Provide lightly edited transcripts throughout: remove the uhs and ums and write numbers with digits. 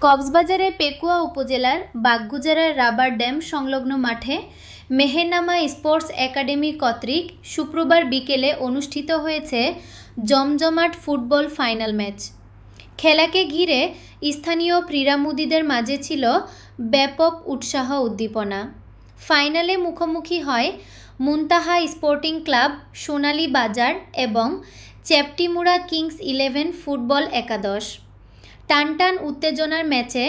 কক্সবাজারের পেকুয়া উপজেলার বাগগুজারা rubber dam সংলগ্ন মাঠে মেহেরনামা স্পোর্টস একাডেমি কর্তৃক শুক্রবার বিকেলে অনুষ্ঠিত হয়েছে জমজমাট ফুটবল ফাইনাল ম্যাচ। খেলাকে ঘিরে স্থানীয় ক্রীড়ামোদীদের মাঝে ছিল ব্যাপক উৎসাহ উদ্দীপনা। ফাইনালে মুখোমুখি হয় মুনতাহা স্পোর্টিং ক্লাব সোনালী বাজার এবং চেপটিমুড়া কিংস 11 ফুটবল একাদশ। টানটান উত্তেজনার ম্যাচে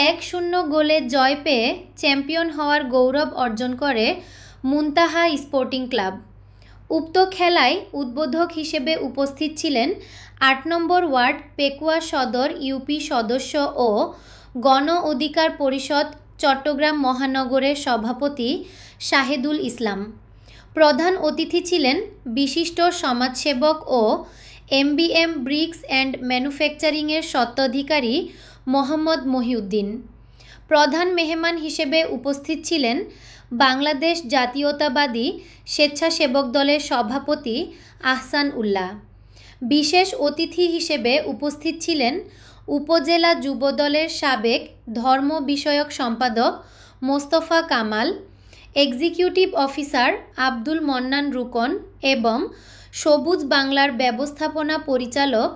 1-0 গোলে জয় পেয়ে চ্যাম্পিয়ন হওয়ার গৌরব অর্জন করে মুনতাহা স্পোর্টিং ক্লাব। উক্ত খেলায় উদ্বোধক হিসেবে উপস্থিত ছিলেন 8 নম্বর ওয়ার্ড পেকুয়া সদর ইউপি সদস্য ও গণ অধিকার পরিষদ চট্টগ্রাম মহানগরের সভাপতি শাহেদুল ইসলাম। প্রধান অতিথি ছিলেন বিশিষ্ট সমাজসেবক ও MBM ব্রিক্স অ্যান্ড ম্যানুফ্যাকচারিংয়ের স্বত্বাধিকারী মোহাম্মদ মহিউদ্দিন। প্রধান মেহমান হিসেবে উপস্থিত ছিলেন বাংলাদেশ জাতীয়তাবাদী স্বেচ্ছাসেবক দলের সভাপতি আহসান উল্লাহ। বিশেষ অতিথি হিসেবে উপস্থিত ছিলেন উপজেলা যুবদলের সাবেক ধর্ম বিষয়ক সম্পাদক মোস্তফা কামাল, এক্সিকিউটিভ অফিসার আব্দুল মন্নান রুকন এবং সবুজ বাংলার ব্যবস্থাপনা পরিচালক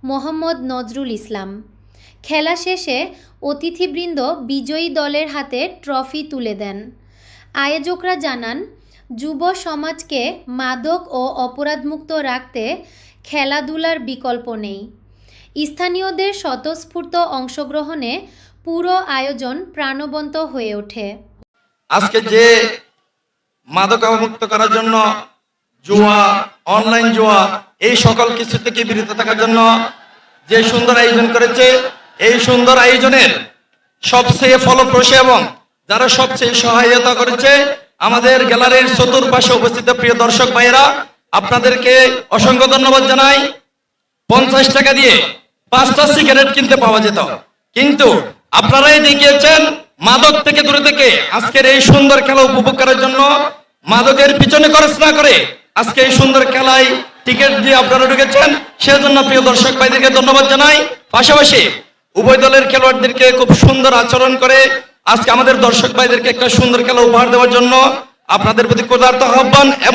মোহাম্মদ নজরুল ইসলাম। খেলা শেষে অতিথিবৃন্দ বিজয়ী দলের হাতে ট্রফি তুলে দেন। আয়োজকরা জানান, যুব সমাজকে মাদক ও অপরাধমুক্ত রাখতে খেলাধুলার বিকল্প নেই। স্থানীয়দের স্বতঃস্ফূর্ত অংশগ্রহণে পুরো আয়োজন প্রাণবন্ত হয়ে ওঠে। আজকে যে মাদকামুক্ত করার জন্য জুয়া, অনলাইন জুয়া, এই সকল কিছু থেকে বিরত থাকার জন্য যে সুন্দর আয়োজন করেছে, এই সুন্দর আয়োজনের সবচেয়ে ফলপ্রসূ এবং যারা সবচেয়ে সহায়তা করেছে আমাদের গ্যালারির চতুর্পাশে উপস্থিত প্রিয় দর্শক ভাইয়েরা, আপনাদেরকে অসংখ্য ধন্যবাদ জানাই। 50 টাকা দিয়ে 5টা সিগারেট কিনতে পাওয়া যেত, কিন্তু আপনারাই দেখিয়েছেন মাদক থেকে দূরে থেকে আজকের এই সুন্দর খেলা উপভোগ করার জন্য মাদকের পিছনে খরচ না করে আজকে এই সুন্দর খেলায় টিকিট দিয়ে আপনারা ঢুকেছেন, সেজন্য প্রিয় দর্শক ভাইদেরকে ধন্যবাদ জানাই। পাশাপাশি উভয় দলের খেলোয়াড়দেরকে খুব সুন্দর আচরণ করে আজকে আমাদের দর্শক ভাইদেরকে একটা সুন্দর খেলা উপহার দেওয়ার জন্য আপনাদের প্রতি ক্ষুধার্ত আহ্বান। এবং